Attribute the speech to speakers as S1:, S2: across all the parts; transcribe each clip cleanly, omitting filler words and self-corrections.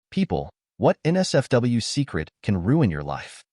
S1: People, what NSFW secret can ruin your life?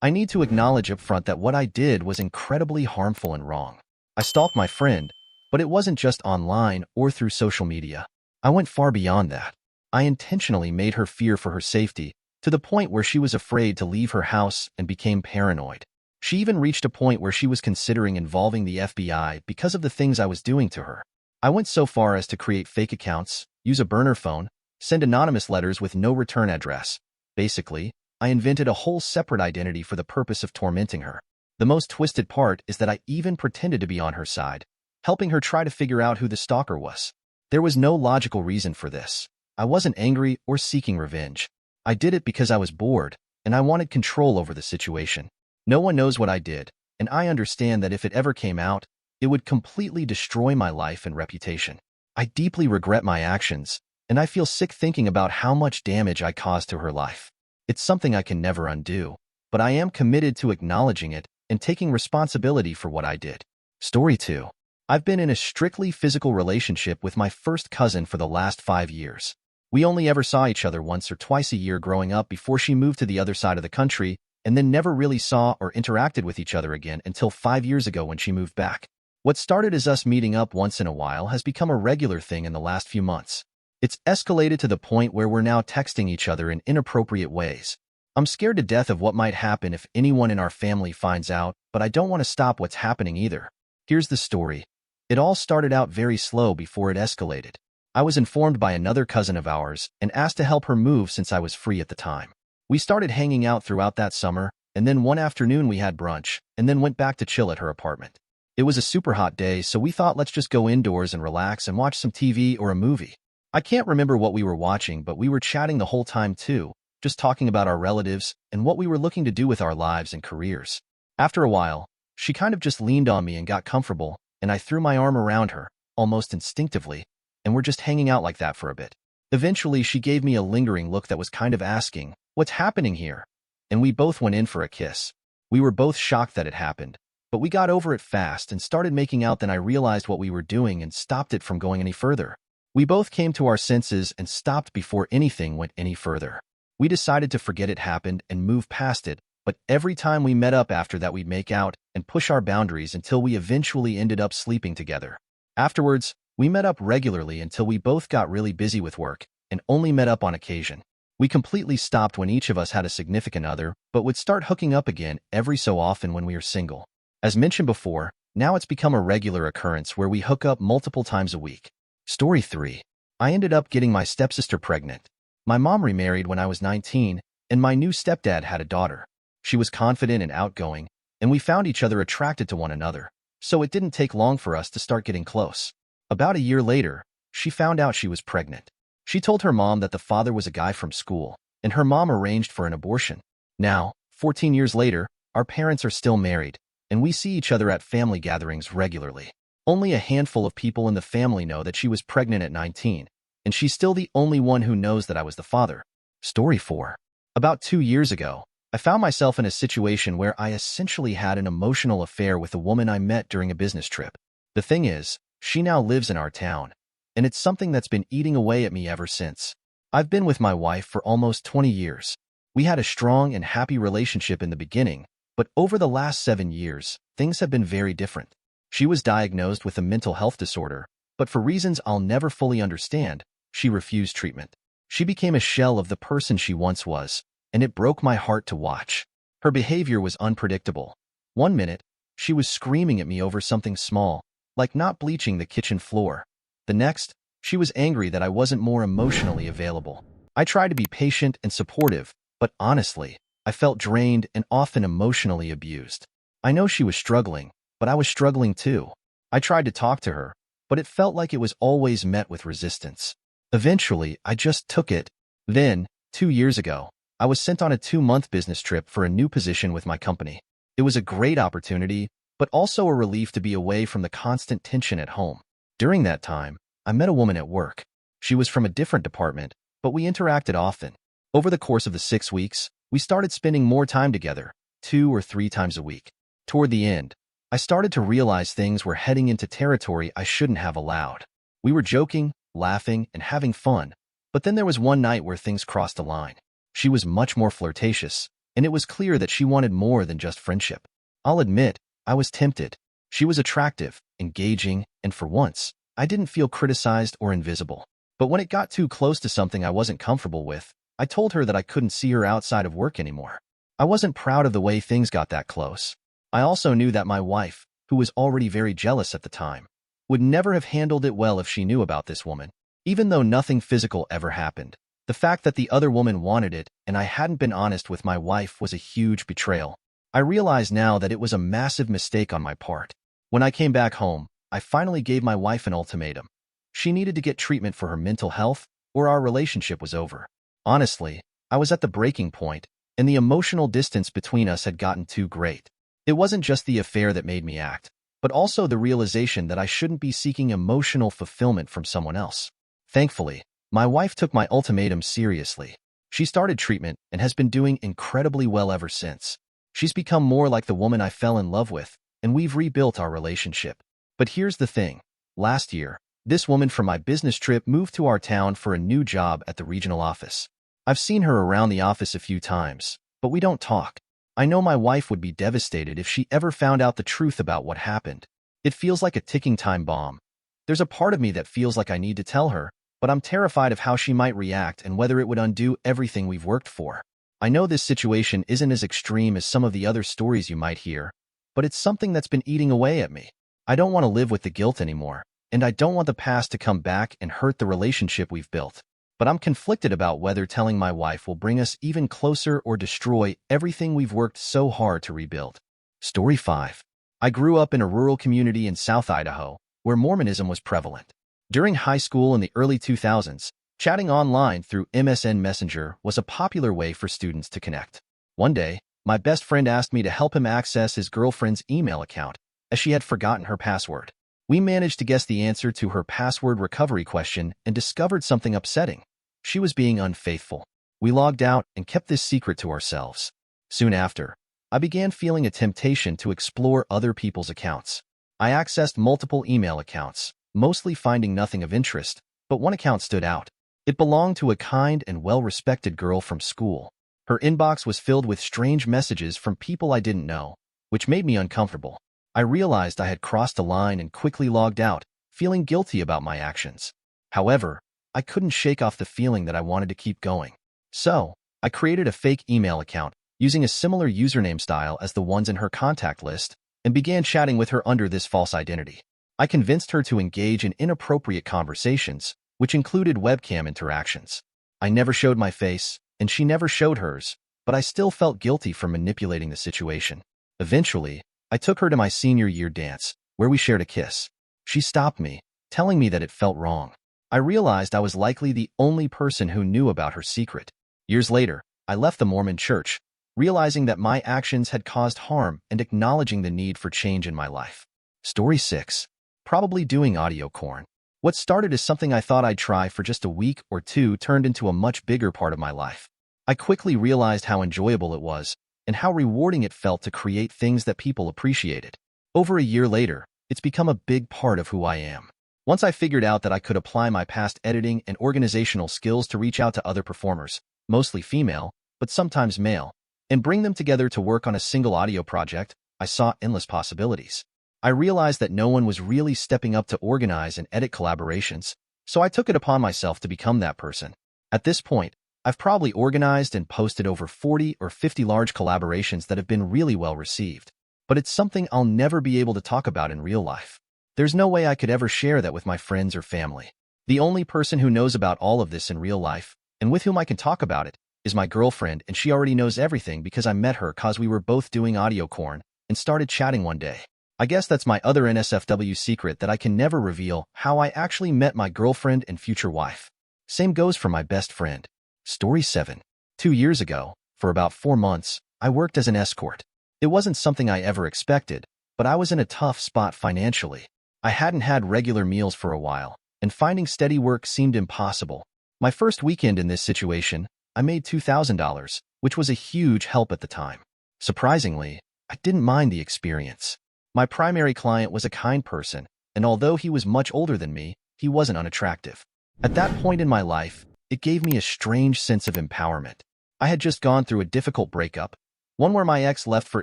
S1: I need to acknowledge up front that what I did was incredibly harmful and wrong. I stalked my friend, but it wasn't just online or through social media. I went far beyond that. I intentionally made her fear for her safety, to the point where she was afraid to leave her house and became paranoid. She even reached a point where she was considering involving the FBI because of the things I was doing to her. I went so far as to create fake accounts, use a burner phone, send anonymous letters with no return address. Basically, I invented a whole separate identity for the purpose of tormenting her. The most twisted part is that I even pretended to be on her side, helping her try to figure out who the stalker was. There was no logical reason for this. I wasn't angry or seeking revenge. I did it because I was bored, and I wanted control over the situation. No one knows what I did, and I understand that if it ever came out, it would completely destroy my life and reputation. I deeply regret my actions, and I feel sick thinking about how much damage I caused to her life. It's something I can never undo, but I am committed to acknowledging it and taking responsibility for what I did. Story 2. I've been in a strictly physical relationship with my first cousin for the last 5 years. We only ever saw each other once or twice a year growing up before she moved to the other side of the country, and then never really saw or interacted with each other again until 5 years ago when she moved back. What started as us meeting up once in a while has become a regular thing in the last few months. It's escalated to the point where we're now texting each other in inappropriate ways. I'm scared to death of what might happen if anyone in our family finds out, but I don't want to stop what's happening either. Here's the story. It all started out very slow before it escalated. I was informed by another cousin of ours and asked to help her move since I was free at the time. We started hanging out throughout that summer, and then one afternoon we had brunch, and then went back to chill at her apartment. It was a super hot day, so we thought let's just go indoors and relax and watch some TV or a movie. I can't remember what we were watching, but we were chatting the whole time too, just talking about our relatives and what we were looking to do with our lives and careers. After a while, she kind of just leaned on me and got comfortable, and I threw my arm around her, almost instinctively, and we're just hanging out like that for a bit. Eventually, she gave me a lingering look that was kind of asking, "What's happening here?" And we both went in for a kiss. We were both shocked that it happened, but we got over it fast and started making out. Then I realized what we were doing and stopped it from going any further. We both came to our senses and stopped before anything went any further. We decided to forget it happened and move past it, but every time we met up after that we'd make out and push our boundaries until we eventually ended up sleeping together. Afterwards, we met up regularly until we both got really busy with work and only met up on occasion. We completely stopped when each of us had a significant other, but would start hooking up again every so often when we were single. As mentioned before, now it's become a regular occurrence where we hook up multiple times a week. Story 3. I ended up getting my stepsister pregnant. My mom remarried when I was 19, and my new stepdad had a daughter. She was confident and outgoing, and we found each other attracted to one another, so it didn't take long for us to start getting close. About a year later, she found out she was pregnant. She told her mom that the father was a guy from school, and her mom arranged for an abortion. Now, 14 years later, our parents are still married, and we see each other at family gatherings regularly. Only a handful of people in the family know that she was pregnant at 19, and she's still the only one who knows that I was the father. Story 4. About 2 years ago, I found myself in a situation where I essentially had an emotional affair with a woman I met during a business trip. The thing is, she now lives in our town, and it's something that's been eating away at me ever since. I've been with my wife for almost 20 years. We had a strong and happy relationship in the beginning, but over the last 7 years, things have been very different. She was diagnosed with a mental health disorder, but for reasons I'll never fully understand, she refused treatment. She became a shell of the person she once was, and it broke my heart to watch. Her behavior was unpredictable. One minute, she was screaming at me over something small, like not bleaching the kitchen floor. The next, she was angry that I wasn't more emotionally available. I tried to be patient and supportive, but honestly, I felt drained and often emotionally abused. I know she was struggling, but I was struggling too. I tried to talk to her, but it felt like it was always met with resistance. Eventually, I just took it. Then, 2 years ago, I was sent on a 2-month business trip for a new position with my company. It was a great opportunity, but also a relief to be away from the constant tension at home. During that time, I met a woman at work. She was from a different department, but we interacted often. Over the course of the 6 weeks, we started spending more time together, 2 or 3 times a week. Toward the end, I started to realize things were heading into territory I shouldn't have allowed. We were joking, laughing, and having fun, But then there was one night where things crossed a line. She was much more flirtatious, and it was clear that she wanted more than just friendship. I'll admit, I was tempted. She was attractive, engaging, and for once, I didn't feel criticized or invisible. But when it got too close to something I wasn't comfortable with, I told her that I couldn't see her outside of work anymore. I wasn't proud of the way things got that close. I also knew that my wife, who was already very jealous at the time, would never have handled it well if she knew about this woman. Even though nothing physical ever happened, the fact that the other woman wanted it and I hadn't been honest with my wife was a huge betrayal. I realize now that it was a massive mistake on my part. When I came back home, I finally gave my wife an ultimatum. She needed to get treatment for her mental health, or our relationship was over. Honestly, I was at the breaking point, and the emotional distance between us had gotten too great. It wasn't just the affair that made me act, but also the realization that I shouldn't be seeking emotional fulfillment from someone else. Thankfully, my wife took my ultimatum seriously. She started treatment and has been doing incredibly well ever since. She's become more like the woman I fell in love with, and we've rebuilt our relationship. But here's the thing. Last year, this woman from my business trip moved to our town for a new job at the regional office. I've seen her around the office a few times, but we don't talk. I know my wife would be devastated if she ever found out the truth about what happened. It feels like a ticking time bomb. There's a part of me that feels like I need to tell her, but I'm terrified of how she might react and whether it would undo everything we've worked for. I know this situation isn't as extreme as some of the other stories you might hear, but it's something that's been eating away at me. I don't want to live with the guilt anymore, and I don't want the past to come back and hurt the relationship we've built. But I'm conflicted about whether telling my wife will bring us even closer or destroy everything we've worked so hard to rebuild. Story 5. I grew up in a rural community in South Idaho, where Mormonism was prevalent. During high school in the early 2000s, chatting online through MSN Messenger was a popular way for students to connect. One day, my best friend asked me to help him access his girlfriend's email account, as she had forgotten her password. We managed to guess the answer to her password recovery question and discovered something upsetting. She was being unfaithful. We logged out and kept this secret to ourselves. Soon after, I began feeling a temptation to explore other people's accounts. I accessed multiple email accounts, mostly finding nothing of interest, but one account stood out. It belonged to a kind and well-respected girl from school. Her inbox was filled with strange messages from people I didn't know, which made me uncomfortable. I realized I had crossed a line and quickly logged out, feeling guilty about my actions. However, I couldn't shake off the feeling that I wanted to keep going. So, I created a fake email account using a similar username style as the ones in her contact list and began chatting with her under this false identity. I convinced her to engage in inappropriate conversations, which included webcam interactions. I never showed my face, and she never showed hers, but I still felt guilty for manipulating the situation. Eventually, I took her to my senior year dance, where we shared a kiss. She stopped me, telling me that it felt wrong. I realized I was likely the only person who knew about her secret. Years later, I left the Mormon church, realizing that my actions had caused harm and acknowledging the need for change in my life. Story 6. Probably doing audio corn. What started as something I thought I'd try for just a week or two turned into a much bigger part of my life. I quickly realized how enjoyable it was and how rewarding it felt to create things that people appreciated. Over a year later, it's become a big part of who I am. Once I figured out that I could apply my past editing and organizational skills to reach out to other performers, mostly female, but sometimes male, and bring them together to work on a single audio project, I saw endless possibilities. I realized that no one was really stepping up to organize and edit collaborations, so I took it upon myself to become that person. At this point, I've probably organized and posted over 40 or 50 large collaborations that have been really well received. But it's something I'll never be able to talk about in real life. There's no way I could ever share that with my friends or family. The only person who knows about all of this in real life, and with whom I can talk about it, is my girlfriend, and she already knows everything because I met her cause we were both doing audio corn and started chatting one day. I guess that's my other NSFW secret that I can never reveal, how I actually met my girlfriend and future wife. Same goes for my best friend. Story 7. 2 years ago, for about 4 months, I worked as an escort. It wasn't something I ever expected, but I was in a tough spot financially. I hadn't had regular meals for a while, and finding steady work seemed impossible. My first weekend in this situation, I made $2,000, which was a huge help at the time. Surprisingly, I didn't mind the experience. My primary client was a kind person, and although he was much older than me, he wasn't unattractive. At that point in my life, it gave me a strange sense of empowerment. I had just gone through a difficult breakup, one where my ex left for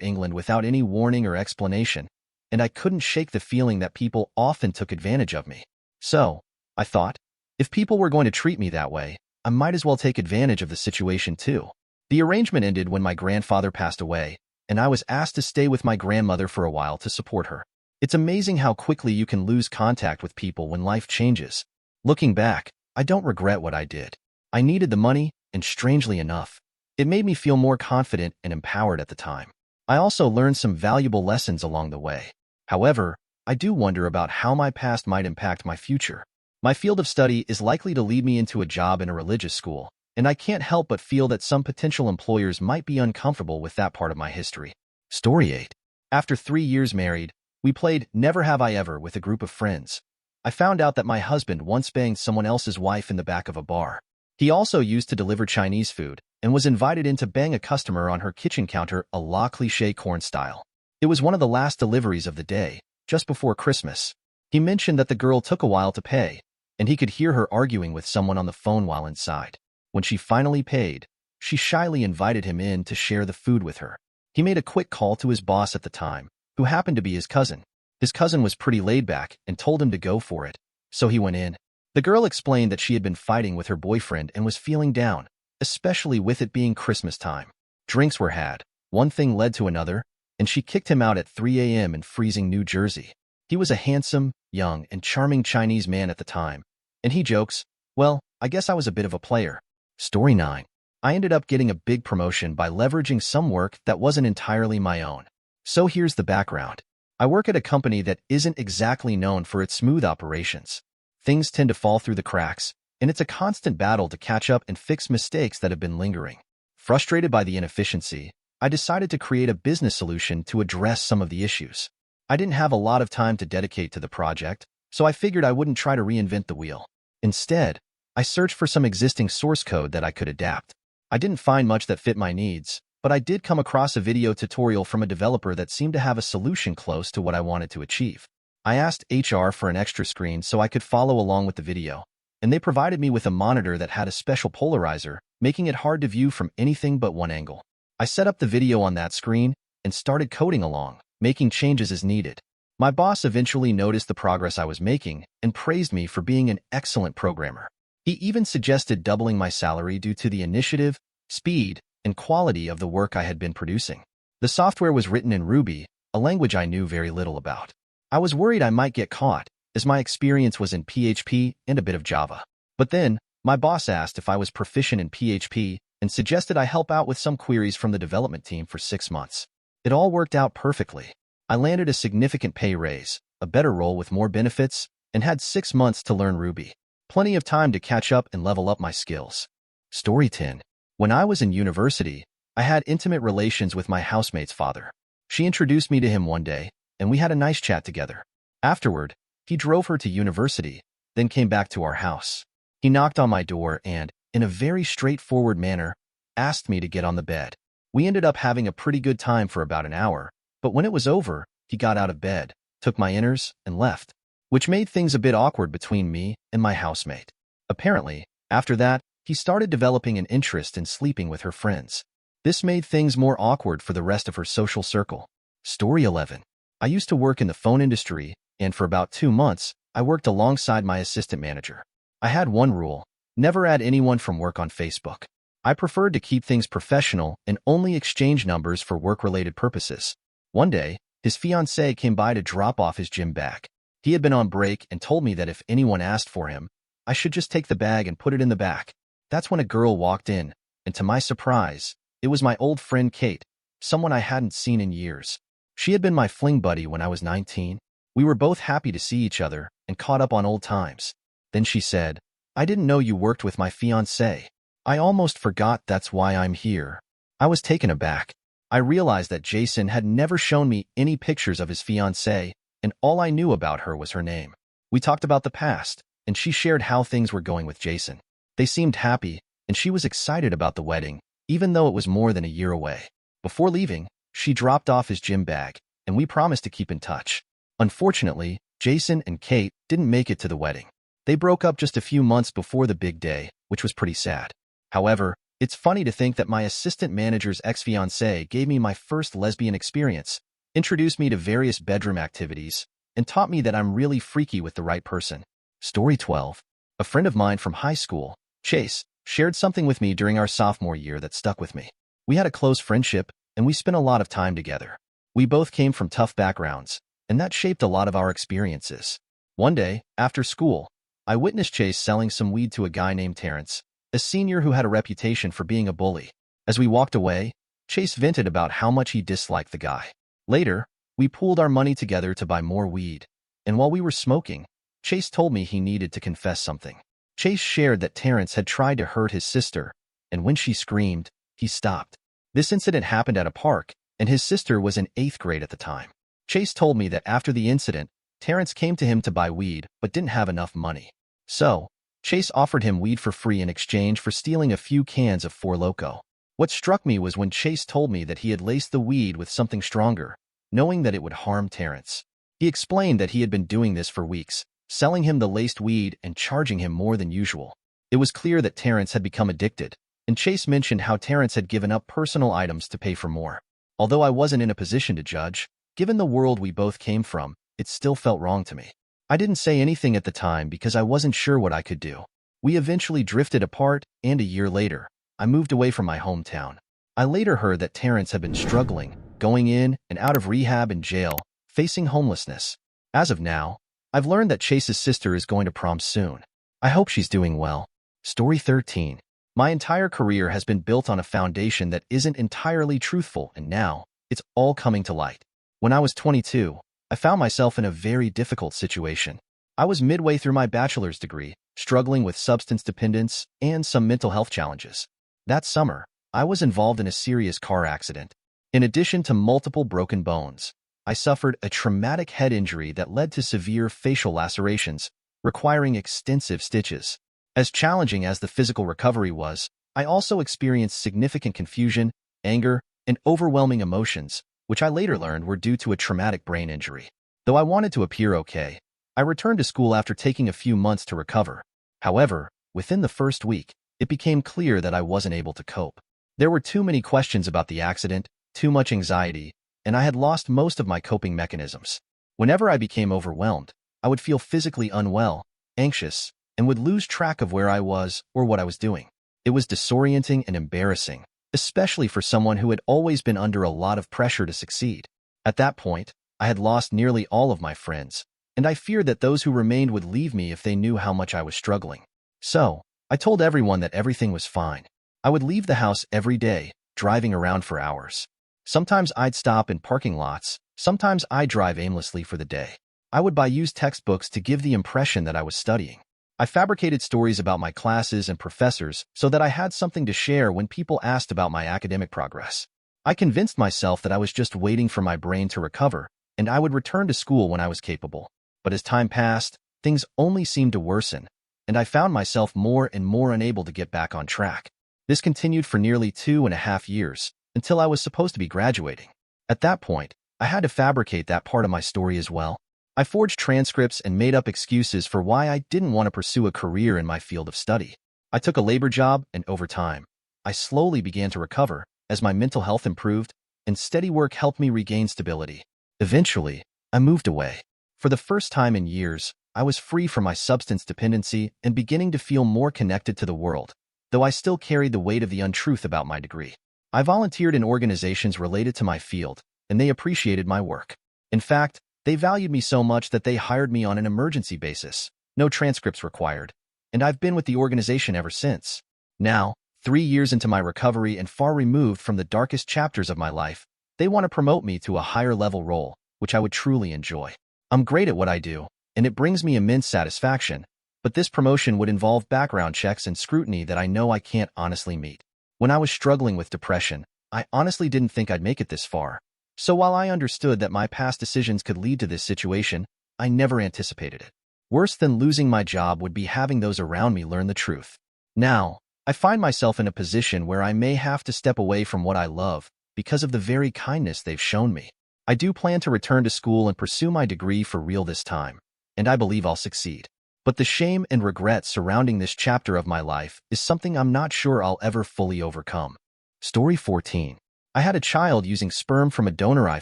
S1: England without any warning or explanation, and I couldn't shake the feeling that people often took advantage of me. So, I thought, if people were going to treat me that way, I might as well take advantage of the situation too. The arrangement ended when my grandfather passed away, and I was asked to stay with my grandmother for a while to support her. It's amazing how quickly you can lose contact with people when life changes. Looking back, I don't regret what I did. I needed the money, and strangely enough, it made me feel more confident and empowered at the time. I also learned some valuable lessons along the way. However, I do wonder about how my past might impact my future. My field of study is likely to lead me into a job in a religious school, and I can't help but feel that some potential employers might be uncomfortable with that part of my history. Story 8. After 3 years married, we played Never Have I Ever with a group of friends. I found out that my husband once banged someone else's wife in the back of a bar. He also used to deliver Chinese food and was invited in to bang a customer on her kitchen counter a la cliché corn style. It was one of the last deliveries of the day, just before Christmas. He mentioned that the girl took a while to pay, and he could hear her arguing with someone on the phone while inside. When she finally paid, she shyly invited him in to share the food with her. He made a quick call to his boss at the time, who happened to be his cousin. His cousin was pretty laid back and told him to go for it, so he went in. The girl explained that she had been fighting with her boyfriend and was feeling down, especially with it being Christmas time. Drinks were had, one thing led to another, and she kicked him out at 3 a.m. in freezing New Jersey. He was a handsome, young, and charming Chinese man at the time, and he jokes, "Well, I guess I was a bit of a player." Story 9. I ended up getting a big promotion by leveraging some work that wasn't entirely my own. So here's the background. I work at a company that isn't exactly known for its smooth operations. Things tend to fall through the cracks, and it's a constant battle to catch up and fix mistakes that have been lingering. Frustrated by the inefficiency, I decided to create a business solution to address some of the issues. I didn't have a lot of time to dedicate to the project, so I figured I wouldn't try to reinvent the wheel. Instead, I searched for some existing source code that I could adapt. I didn't find much that fit my needs, but I did come across a video tutorial from a developer that seemed to have a solution close to what I wanted to achieve. I asked HR for an extra screen so I could follow along with the video, and they provided me with a monitor that had a special polarizer, making it hard to view from anything but one angle. I set up the video on that screen and started coding along, making changes as needed. My boss eventually noticed the progress I was making and praised me for being an excellent programmer. He even suggested doubling my salary due to the initiative, speed, and quality of the work I had been producing. The software was written in Ruby, a language I knew very little about. I was worried I might get caught, as my experience was in PHP and a bit of Java. But then, my boss asked if I was proficient in PHP and suggested I help out with some queries from the development team for 6 months. It all worked out perfectly. I landed a significant pay raise, a better role with more benefits, and had 6 months to learn Ruby. Plenty of time to catch up and level up my skills. Story 10. When I was in university, I had intimate relations with my housemate's father. She introduced me to him one day, and we had a nice chat together. Afterward, he drove her to university, then came back to our house. He knocked on my door and, in a very straightforward manner, asked me to get on the bed. We ended up having a pretty good time for about an hour, but when it was over, he got out of bed, took my inners, and left, which made things a bit awkward between me and my housemate. Apparently, after that, he started developing an interest in sleeping with her friends. This made things more awkward for the rest of her social circle. Story 11. I used to work in the phone industry, and for about 2 months, I worked alongside my assistant manager. I had one rule: never add anyone from work on Facebook. I preferred to keep things professional and only exchange numbers for work-related purposes. One day, his fiancée came by to drop off his gym bag. He had been on break and told me that if anyone asked for him, I should just take the bag and put it in the back. That's when a girl walked in, and to my surprise, it was my old friend Kate, someone I hadn't seen in years. She had been my fling buddy when I was 19. We were both happy to see each other and caught up on old times. Then she said, "I didn't know you worked with my fiancé. I almost forgot that's why I'm here." I was taken aback. I realized that Jason had never shown me any pictures of his fiancée, and all I knew about her was her name. We talked about the past, and she shared how things were going with Jason. They seemed happy, and she was excited about the wedding, even though it was more than a year away. Before leaving, she dropped off his gym bag, and we promised to keep in touch. Unfortunately, Jason and Kate didn't make it to the wedding. They broke up just a few months before the big day, which was pretty sad. However, it's funny to think that my assistant manager's ex-fiancée gave me my first lesbian experience, introduced me to various bedroom activities, and taught me that I'm really freaky with the right person. Story 12. A friend of mine from high school, Chase, shared something with me during our sophomore year that stuck with me. We had a close friendship, and we spent a lot of time together. We both came from tough backgrounds, and that shaped a lot of our experiences. One day, after school, I witnessed Chase selling some weed to a guy named Terrence, a senior who had a reputation for being a bully. As we walked away, Chase vented about how much he disliked the guy. Later, we pooled our money together to buy more weed, and while we were smoking, Chase told me he needed to confess something. Chase shared that Terrence had tried to hurt his sister, and when she screamed, he stopped. This incident happened at a park, and his sister was in 8th grade at the time. Chase told me that after the incident, Terrence came to him to buy weed but didn't have enough money. So, Chase offered him weed for free in exchange for stealing a few cans of Four Loko. What struck me was when Chase told me that he had laced the weed with something stronger, knowing that it would harm Terrence. He explained that he had been doing this for weeks, selling him the laced weed and charging him more than usual. It was clear that Terrence had become addicted, and Chase mentioned how Terrence had given up personal items to pay for more. Although I wasn't in a position to judge, given the world we both came from, it still felt wrong to me. I didn't say anything at the time because I wasn't sure what I could do. We eventually drifted apart, and a year later, I moved away from my hometown. I later heard that Terrence had been struggling, going in and out of rehab and jail, facing homelessness. As of now, I've learned that Chase's sister is going to prom soon. I hope she's doing well. Story 13. My entire career has been built on a foundation that isn't entirely truthful, and now, it's all coming to light. When I was 22, I found myself in a very difficult situation. I was midway through my bachelor's degree, struggling with substance dependence and some mental health challenges. That summer, I was involved in a serious car accident. In addition to multiple broken bones, I suffered a traumatic head injury that led to severe facial lacerations, requiring extensive stitches. As challenging as the physical recovery was, I also experienced significant confusion, anger, and overwhelming emotions, which I later learned were due to a traumatic brain injury. Though I wanted to appear okay, I returned to school after taking a few months to recover. However, within the first week, it became clear that I wasn't able to cope. There were too many questions about the accident, too much anxiety, and I had lost most of my coping mechanisms. Whenever I became overwhelmed, I would feel physically unwell, anxious, and would lose track of where I was or what I was doing. It was disorienting and embarrassing, especially for someone who had always been under a lot of pressure to succeed. At that point, I had lost nearly all of my friends, and I feared that those who remained would leave me if they knew how much I was struggling. So, I told everyone that everything was fine. I would leave the house every day, driving around for hours. Sometimes I'd stop in parking lots, sometimes I'd drive aimlessly for the day. I would buy used textbooks to give the impression that I was studying. I fabricated stories about my classes and professors so that I had something to share when people asked about my academic progress. I convinced myself that I was just waiting for my brain to recover, and I would return to school when I was capable. But as time passed, things only seemed to worsen, and I found myself more and more unable to get back on track. This continued for nearly 2.5 years, until I was supposed to be graduating. At that point, I had to fabricate that part of my story as well. I forged transcripts and made up excuses for why I didn't want to pursue a career in my field of study. I took a labor job, and over time, I slowly began to recover as my mental health improved, and steady work helped me regain stability. Eventually, I moved away. For the first time in years, I was free from my substance dependency and beginning to feel more connected to the world, though I still carried the weight of the untruth about my degree. I volunteered in organizations related to my field, and they appreciated my work. In fact, they valued me so much that they hired me on an emergency basis, no transcripts required, and I've been with the organization ever since. Now, 3 years into my recovery and far removed from the darkest chapters of my life, they want to promote me to a higher level role, which I would truly enjoy. I'm great at what I do, and it brings me immense satisfaction, but this promotion would involve background checks and scrutiny that I know I can't honestly meet. When I was struggling with depression, I honestly didn't think I'd make it this far. So while I understood that my past decisions could lead to this situation, I never anticipated it. Worse than losing my job would be having those around me learn the truth. Now, I find myself in a position where I may have to step away from what I love because of the very kindness they've shown me. I do plan to return to school and pursue my degree for real this time, and I believe I'll succeed. But the shame and regret surrounding this chapter of my life is something I'm not sure I'll ever fully overcome. Story 14. I had a child using sperm from a donor I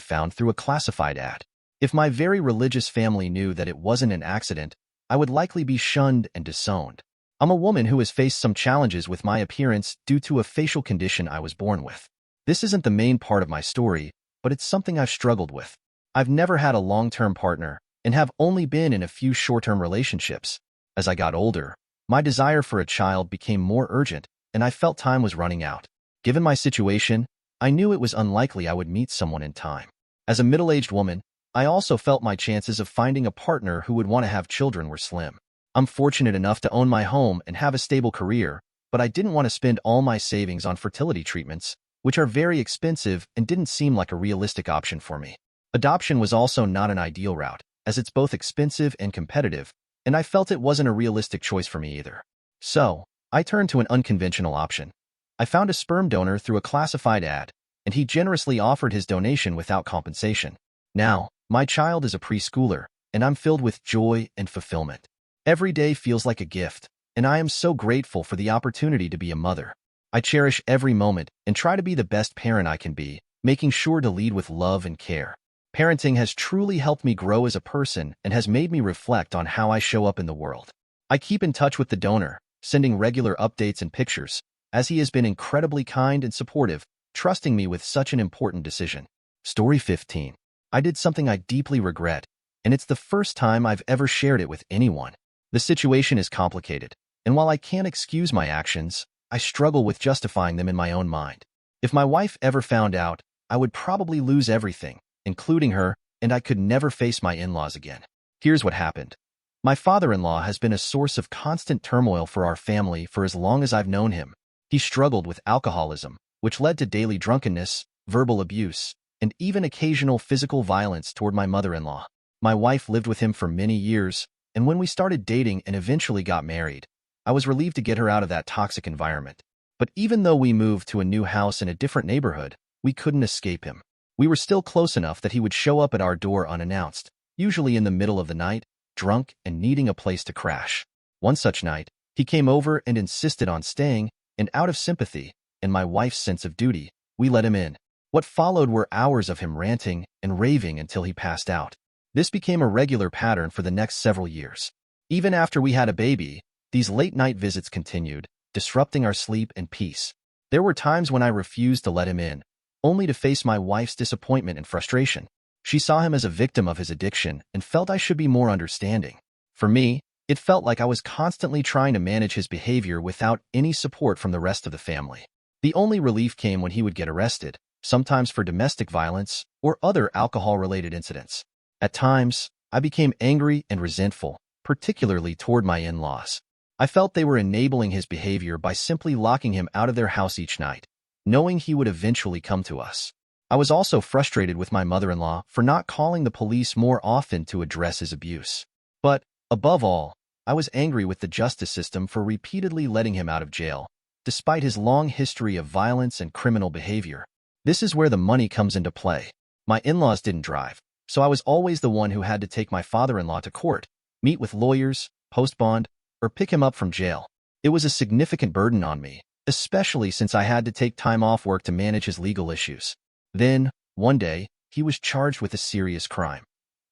S1: found through a classified ad. If my very religious family knew that it wasn't an accident, I would likely be shunned and disowned. I'm a woman who has faced some challenges with my appearance due to a facial condition I was born with. This isn't the main part of my story, but it's something I've struggled with. I've never had a long-term partner and have only been in a few short-term relationships. As I got older, my desire for a child became more urgent, and I felt time was running out. Given my situation, I knew it was unlikely I would meet someone in time. As a middle-aged woman, I also felt my chances of finding a partner who would want to have children were slim. I'm fortunate enough to own my home and have a stable career, but I didn't want to spend all my savings on fertility treatments, which are very expensive and didn't seem like a realistic option for me. Adoption was also not an ideal route, as it's both expensive and competitive, and I felt it wasn't a realistic choice for me either. So, I turned to an unconventional option. I found a sperm donor through a classified ad, and he generously offered his donation without compensation. Now, my child is a preschooler, and I'm filled with joy and fulfillment. Every day feels like a gift, and I am so grateful for the opportunity to be a mother. I cherish every moment and try to be the best parent I can be, making sure to lead with love and care. Parenting has truly helped me grow as a person and has made me reflect on how I show up in the world. I keep in touch with the donor, sending regular updates and pictures, as he has been incredibly kind and supportive, trusting me with such an important decision. Story 15. I did something I deeply regret, and it's the first time I've ever shared it with anyone. The situation is complicated, and while I can't excuse my actions, I struggle with justifying them in my own mind. If my wife ever found out, I would probably lose everything, including her, and I could never face my in-laws again. Here's what happened. My father-in-law has been a source of constant turmoil for our family for as long as I've known him. He struggled with alcoholism, which led to daily drunkenness, verbal abuse, and even occasional physical violence toward my mother-in-law. My wife lived with him for many years, and when we started dating and eventually got married, I was relieved to get her out of that toxic environment. But even though we moved to a new house in a different neighborhood, we couldn't escape him. We were still close enough that he would show up at our door unannounced, usually in the middle of the night, drunk and needing a place to crash. One such night, he came over and insisted on staying, and out of sympathy and my wife's sense of duty, we let him in. What followed were hours of him ranting and raving until he passed out. This became a regular pattern for the next several years. Even after we had a baby, these late-night visits continued, disrupting our sleep and peace. There were times when I refused to let him in, only to face my wife's disappointment and frustration. She saw him as a victim of his addiction and felt I should be more understanding. For me, it felt like I was constantly trying to manage his behavior without any support from the rest of the family. The only relief came when he would get arrested, sometimes for domestic violence or other alcohol-related incidents. At times, I became angry and resentful, particularly toward my in-laws. I felt they were enabling his behavior by simply locking him out of their house each night, knowing he would eventually come to us. I was also frustrated with my mother-in-law for not calling the police more often to address his abuse. But, above all, I was angry with the justice system for repeatedly letting him out of jail, despite his long history of violence and criminal behavior. This is where the money comes into play. My in-laws didn't drive, so I was always the one who had to take my father-in-law to court, meet with lawyers, post bond, or pick him up from jail. It was a significant burden on me, especially since I had to take time off work to manage his legal issues. Then, one day, he was charged with a serious crime.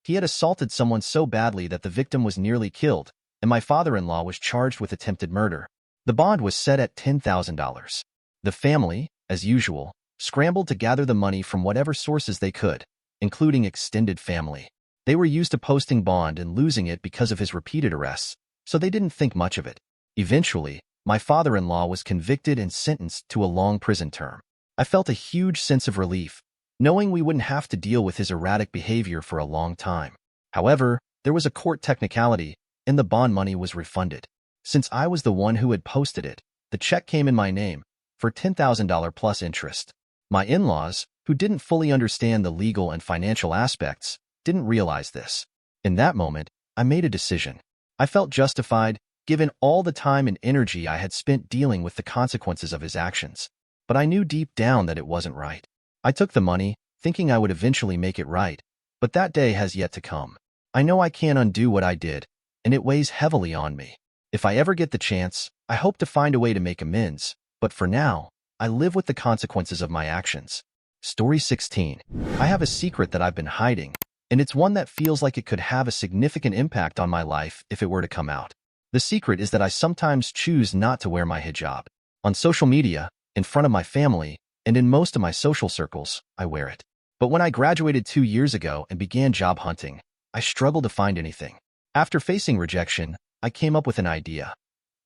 S1: He had assaulted someone so badly that the victim was nearly killed, and my father-in-law was charged with attempted murder. The bond was set at $10,000. The family, as usual, scrambled to gather the money from whatever sources they could, including extended family. They were used to posting bond and losing it because of his repeated arrests, so they didn't think much of it. Eventually, my father-in-law was convicted and sentenced to a long prison term. I felt a huge sense of relief, knowing we wouldn't have to deal with his erratic behavior for a long time. However, there was a court technicality, and the bond money was refunded. Since I was the one who had posted it, the check came in my name, for $10,000 plus interest. My in-laws, who didn't fully understand the legal and financial aspects, didn't realize this. In that moment, I made a decision. I felt justified, given all the time and energy I had spent dealing with the consequences of his actions. But I knew deep down that it wasn't right. I took the money, thinking I would eventually make it right, but that day has yet to come. I know I can't undo what I did, and it weighs heavily on me. If I ever get the chance, I hope to find a way to make amends, but for now, I live with the consequences of my actions. Story 16. I have a secret that I've been hiding, and it's one that feels like it could have a significant impact on my life if it were to come out. The secret is that I sometimes choose not to wear my hijab. On social media, in front of my family, and in most of my social circles, I wear it. But when I graduated 2 years ago and began job hunting, I struggled to find anything. After facing rejection, I came up with an idea.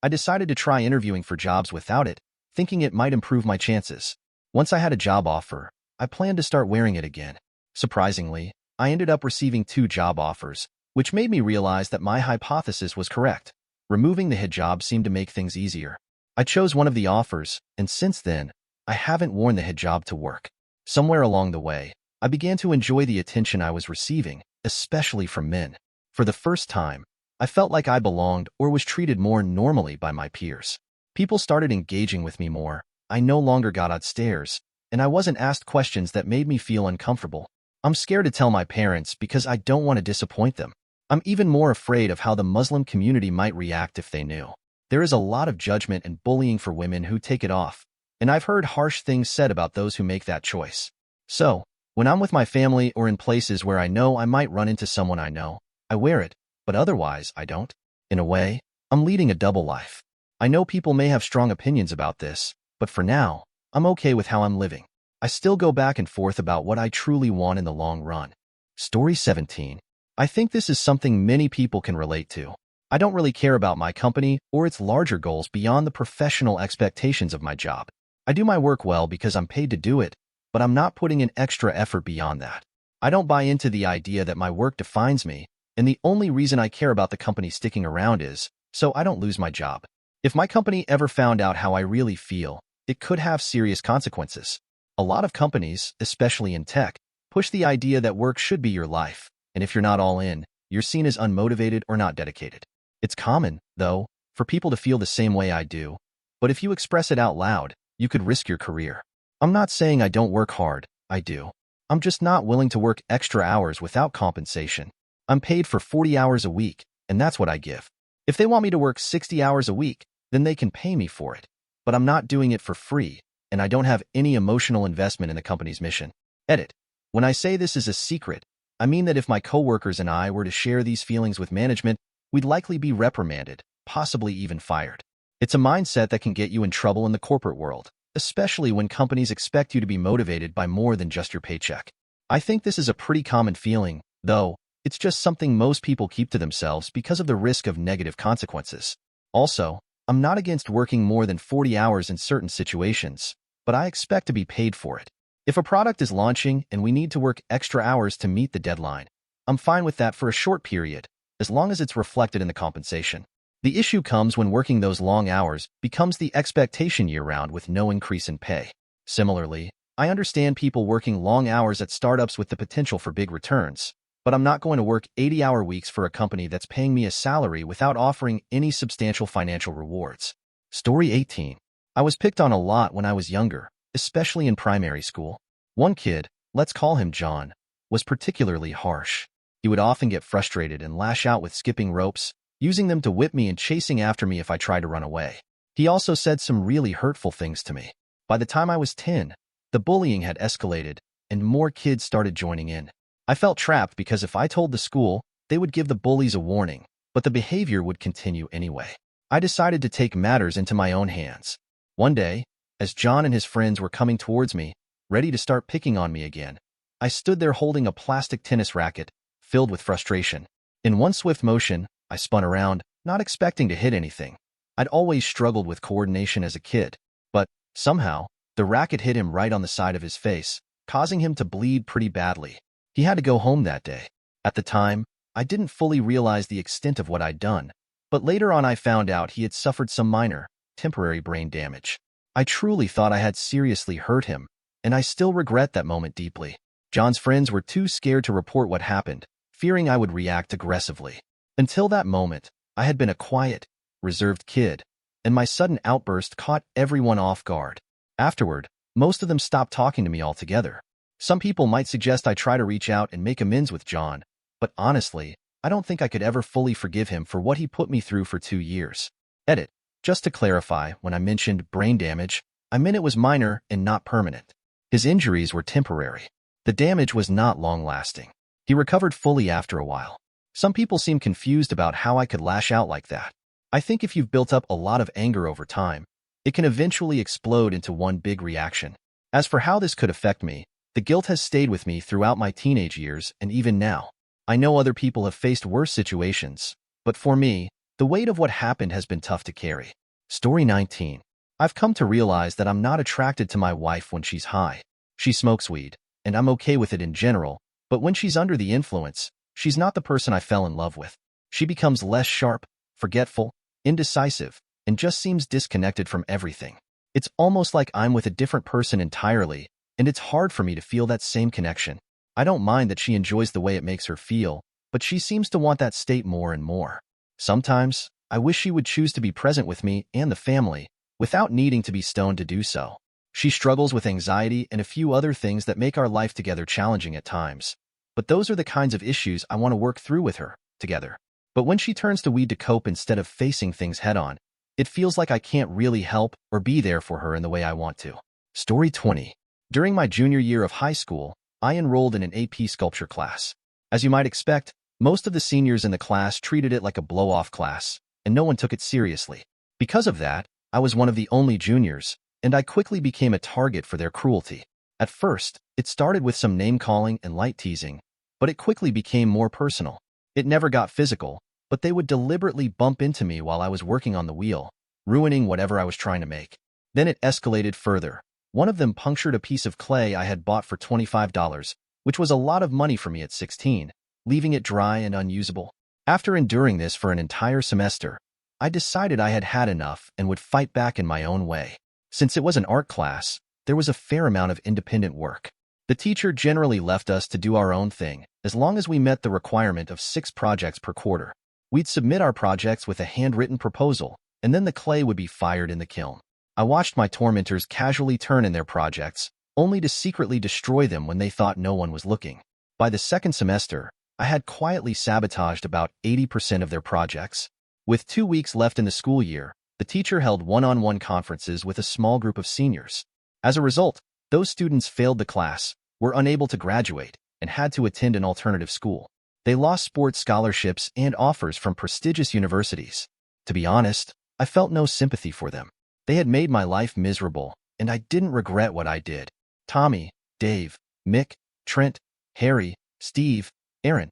S1: I decided to try interviewing for jobs without it, thinking it might improve my chances. Once I had a job offer, I planned to start wearing it again. Surprisingly, I ended up receiving 2 job offers, which made me realize that my hypothesis was correct. Removing the hijab seemed to make things easier. I chose one of the offers, and since then, I haven't worn the hijab to work. Somewhere along the way, I began to enjoy the attention I was receiving, especially from men. For the first time, I felt like I belonged or was treated more normally by my peers. People started engaging with me more. I no longer got odd stares, and I wasn't asked questions that made me feel uncomfortable. I'm scared to tell my parents because I don't want to disappoint them. I'm even more afraid of how the Muslim community might react if they knew. There is a lot of judgment and bullying for women who take it off, and I've heard harsh things said about those who make that choice. So, when I'm with my family or in places where I know I might run into someone I know, I wear it, but otherwise I don't. In a way, I'm leading a double life. I know people may have strong opinions about this, but for now, I'm okay with how I'm living. I still go back and forth about what I truly want in the long run. Story 17. I think this is something many people can relate to. I don't really care about my company or its larger goals beyond the professional expectations of my job. I do my work well because I'm paid to do it, but I'm not putting in extra effort beyond that. I don't buy into the idea that my work defines me, and the only reason I care about the company sticking around is so I don't lose my job. If my company ever found out how I really feel, it could have serious consequences. A lot of companies, especially in tech, push the idea that work should be your life, and if you're not all in, you're seen as unmotivated or not dedicated. It's common, though, for people to feel the same way I do, but if you express it out loud, you could risk your career. I'm not saying I don't work hard, I do. I'm just not willing to work extra hours without compensation. I'm paid for 40 hours a week, and that's what I give. If they want me to work 60 hours a week, then they can pay me for it. But I'm not doing it for free, and I don't have any emotional investment in the company's mission. Edit. When I say this is a secret, I mean that if my coworkers and I were to share these feelings with management, we'd likely be reprimanded, possibly even fired. It's a mindset that can get you in trouble in the corporate world, especially when companies expect you to be motivated by more than just your paycheck. I think this is a pretty common feeling, though it's just something most people keep to themselves because of the risk of negative consequences. Also, I'm not against working more than 40 hours in certain situations, but I expect to be paid for it. If a product is launching and we need to work extra hours to meet the deadline, I'm fine with that for a short period, as long as it's reflected in the compensation. The issue comes when working those long hours becomes the expectation year-round with no increase in pay. Similarly, I understand people working long hours at startups with the potential for big returns, but I'm not going to work 80-hour weeks for a company that's paying me a salary without offering any substantial financial rewards. Story 18. I was picked on a lot when I was younger, especially in primary school. One kid, let's call him John, was particularly harsh. He would often get frustrated and lash out with skipping ropes, using them to whip me and chasing after me if I tried to run away. He also said some really hurtful things to me. By the time I was 10, the bullying had escalated, and more kids started joining in. I felt trapped because if I told the school, they would give the bullies a warning, but the behavior would continue anyway. I decided to take matters into my own hands. One day, as John and his friends were coming towards me, ready to start picking on me again, I stood there holding a plastic tennis racket, filled with frustration. In one swift motion, I spun around, not expecting to hit anything. I'd always struggled with coordination as a kid, but somehow, the racket hit him right on the side of his face, causing him to bleed pretty badly. He had to go home that day. At the time, I didn't fully realize the extent of what I'd done, but later on I found out he had suffered some minor, temporary brain damage. I truly thought I had seriously hurt him, and I still regret that moment deeply. John's friends were too scared to report what happened, fearing I would react aggressively. Until that moment, I had been a quiet, reserved kid, and my sudden outburst caught everyone off guard. Afterward, most of them stopped talking to me altogether. Some people might suggest I try to reach out and make amends with John, but honestly, I don't think I could ever fully forgive him for what he put me through for 2 years. Edit. Just to clarify, when I mentioned brain damage, I meant it was minor and not permanent. His injuries were temporary. The damage was not long-lasting. He recovered fully after a while. Some people seem confused about how I could lash out like that. I think if you've built up a lot of anger over time, it can eventually explode into one big reaction. As for how this could affect me, the guilt has stayed with me throughout my teenage years and even now. I know other people have faced worse situations, but for me, the weight of what happened has been tough to carry. Story 19. I've come to realize that I'm not attracted to my wife when she's high. She smokes weed, and I'm okay with it in general, but when she's under the influence, she's not the person I fell in love with. She becomes less sharp, forgetful, indecisive, and just seems disconnected from everything. It's almost like I'm with a different person entirely, and it's hard for me to feel that same connection. I don't mind that she enjoys the way it makes her feel, but she seems to want that state more and more. Sometimes, I wish she would choose to be present with me and the family, without needing to be stoned to do so. She struggles with anxiety and a few other things that make our life together challenging at times. But those are the kinds of issues I want to work through with her, together. But when she turns to weed to cope instead of facing things head-on, it feels like I can't really help or be there for her in the way I want to. Story 20. During my junior year of high school, I enrolled in an AP sculpture class. As you might expect, most of the seniors in the class treated it like a blow-off class, and no one took it seriously. Because of that, I was one of the only juniors, and I quickly became a target for their cruelty. At first, it started with some name-calling and light teasing, but it quickly became more personal. It never got physical, but they would deliberately bump into me while I was working on the wheel, ruining whatever I was trying to make. Then it escalated further. One of them punctured a piece of clay I had bought for $25, which was a lot of money for me at 16, leaving it dry and unusable. After enduring this for an entire semester, I decided I had had enough and would fight back in my own way. Since it was an art class, there was a fair amount of independent work. The teacher generally left us to do our own thing, as long as we met the requirement of 6 projects per quarter. We'd submit our projects with a handwritten proposal, and then the clay would be fired in the kiln. I watched my tormentors casually turn in their projects, only to secretly destroy them when they thought no one was looking. By the second semester, I had quietly sabotaged about 80% of their projects. With 2 weeks left in the school year, the teacher held one-on-one conferences with a small group of seniors. As a result, those students failed the class, were unable to graduate, and had to attend an alternative school. They lost sports scholarships and offers from prestigious universities. To be honest, I felt no sympathy for them. They had made my life miserable, and I didn't regret what I did. Tommy, Dave, Mick, Trent, Harry, Steve, Aaron.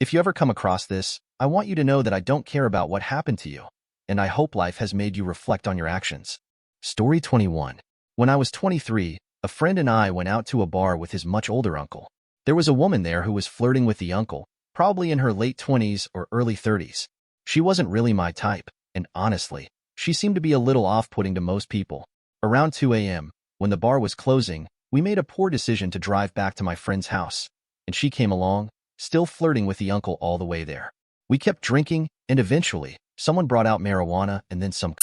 S1: If you ever come across this, I want you to know that I don't care about what happened to you, and I hope life has made you reflect on your actions. Story 21. When I was 23, a friend and I went out to a bar with his much older uncle. There was a woman there who was flirting with the uncle, probably in her late 20s or early 30s. She wasn't really my type, and honestly, she seemed to be a little off-putting to most people. Around 2 a.m., when the bar was closing, we made a poor decision to drive back to my friend's house, and she came along, still flirting with the uncle all the way there. We kept drinking, and eventually, someone brought out marijuana and then some.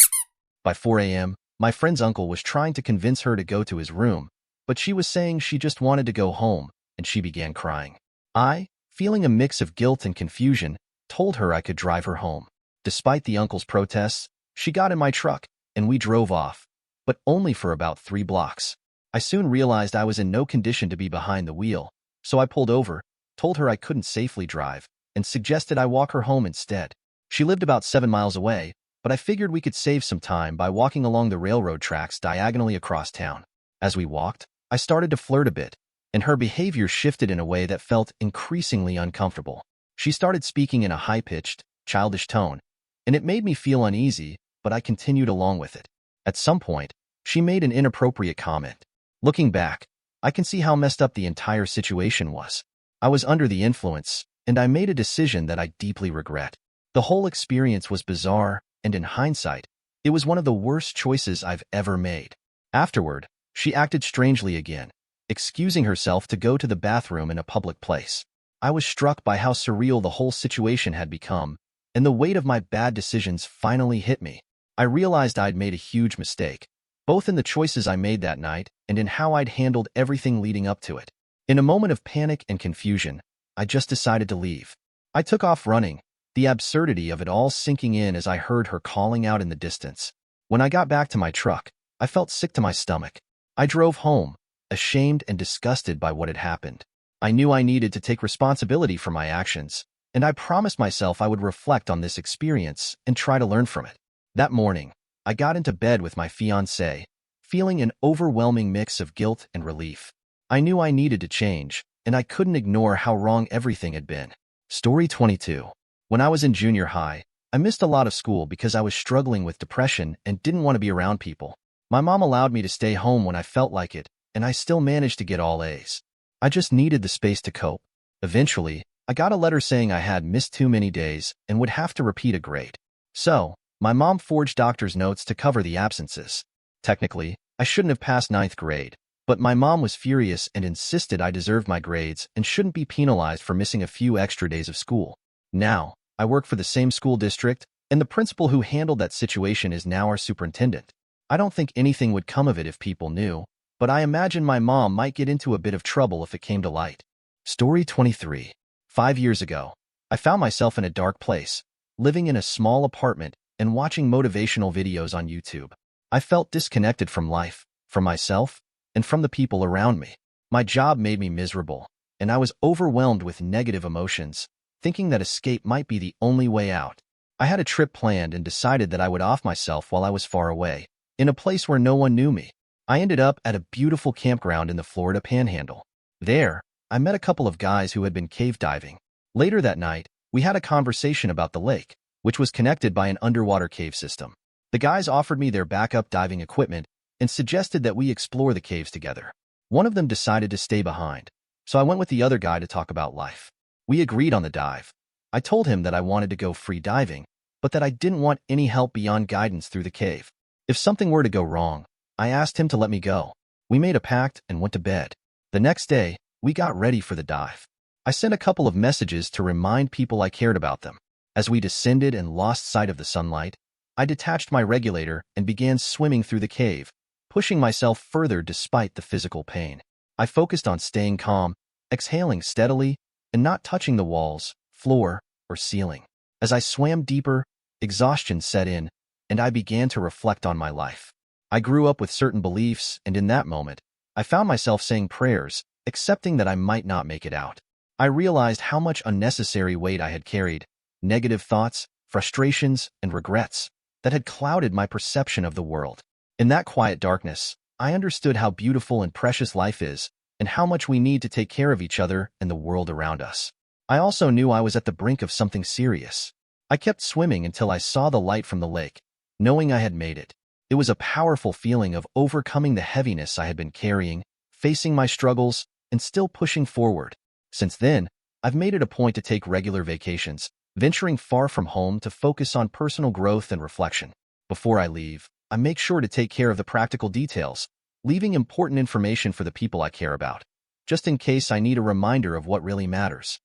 S1: By 4 a.m., my friend's uncle was trying to convince her to go to his room, but she was saying she just wanted to go home, and she began crying. I, feeling a mix of guilt and confusion, told her I could drive her home. Despite the uncle's protests, she got in my truck, and we drove off, but only for about 3 blocks. I soon realized I was in no condition to be behind the wheel, so I pulled over, told her I couldn't safely drive, and suggested I walk her home instead. She lived about 7 miles away, but I figured we could save some time by walking along the railroad tracks diagonally across town. As we walked, I started to flirt a bit, and her behavior shifted in a way that felt increasingly uncomfortable. She started speaking in a high-pitched, childish tone, and it made me feel uneasy, but I continued along with it. At some point, she made an inappropriate comment. Looking back, I can see how messed up the entire situation was. I was under the influence, and I made a decision that I deeply regret. The whole experience was bizarre, and in hindsight, it was one of the worst choices I've ever made. Afterward, she acted strangely again, excusing herself to go to the bathroom in a public place. I was struck by how surreal the whole situation had become, and the weight of my bad decisions finally hit me. I realized I'd made a huge mistake, both in the choices I made that night and in how I'd handled everything leading up to it. In a moment of panic and confusion, I just decided to leave. I took off running, the absurdity of it all sinking in as I heard her calling out in the distance. When I got back to my truck, I felt sick to my stomach. I drove home, ashamed and disgusted by what had happened. I knew I needed to take responsibility for my actions, and I promised myself I would reflect on this experience and try to learn from it. That morning, I got into bed with my fiancée, feeling an overwhelming mix of guilt and relief. I knew I needed to change, and I couldn't ignore how wrong everything had been. Story 22. When I was in junior high, I missed a lot of school because I was struggling with depression and didn't want to be around people. My mom allowed me to stay home when I felt like it, and I still managed to get all A's. I just needed the space to cope. Eventually, I got a letter saying I had missed too many days and would have to repeat a grade. So, my mom forged doctor's notes to cover the absences. Technically, I shouldn't have passed ninth grade, but my mom was furious and insisted I deserved my grades and shouldn't be penalized for missing a few extra days of school. Now, I work for the same school district, and the principal who handled that situation is now our superintendent. I don't think anything would come of it if people knew, but I imagine my mom might get into a bit of trouble if it came to light. Story 23. 5 years ago, I found myself in a dark place, living in a small apartment and watching motivational videos on YouTube. I felt disconnected from life, from myself, and from the people around me. My job made me miserable, and I was overwhelmed with negative emotions, thinking that escape might be the only way out. I had a trip planned and decided that I would off myself while I was far away, in a place where no one knew me. I ended up at a beautiful campground in the Florida Panhandle. There, I met a couple of guys who had been cave diving. Later that night, we had a conversation about the lake, which was connected by an underwater cave system. The guys offered me their backup diving equipment and suggested that we explore the caves together. One of them decided to stay behind, so I went with the other guy to talk about life. We agreed on the dive. I told him that I wanted to go free diving, but that I didn't want any help beyond guidance through the cave. If something were to go wrong, I asked him to let me go. We made a pact and went to bed. The next day, we got ready for the dive. I sent a couple of messages to remind people I cared about them. As we descended and lost sight of the sunlight, I detached my regulator and began swimming through the cave, pushing myself further despite the physical pain. I focused on staying calm, exhaling steadily, and not touching the walls, floor, or ceiling. As I swam deeper, exhaustion set in, and I began to reflect on my life. I grew up with certain beliefs, and in that moment, I found myself saying prayers, accepting that I might not make it out. I realized how much unnecessary weight I had carried, negative thoughts, frustrations, and regrets that had clouded my perception of the world. In that quiet darkness, I understood how beautiful and precious life is, and how much we need to take care of each other and the world around us. I also knew I was at the brink of something serious. I kept swimming until I saw the light from the lake, knowing I had made it. It was a powerful feeling of overcoming the heaviness I had been carrying, facing my struggles, and still pushing forward. Since then, I've made it a point to take regular vacations, venturing far from home to focus on personal growth and reflection. Before I leave, I make sure to take care of the practical details, leaving important information for the people I care about, just in case I need a reminder of what really matters.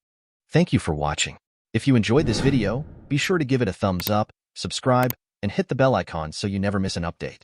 S1: Thank you for watching. If you enjoyed this video, be sure to give it a thumbs up, subscribe, and hit the bell icon so you never miss an update.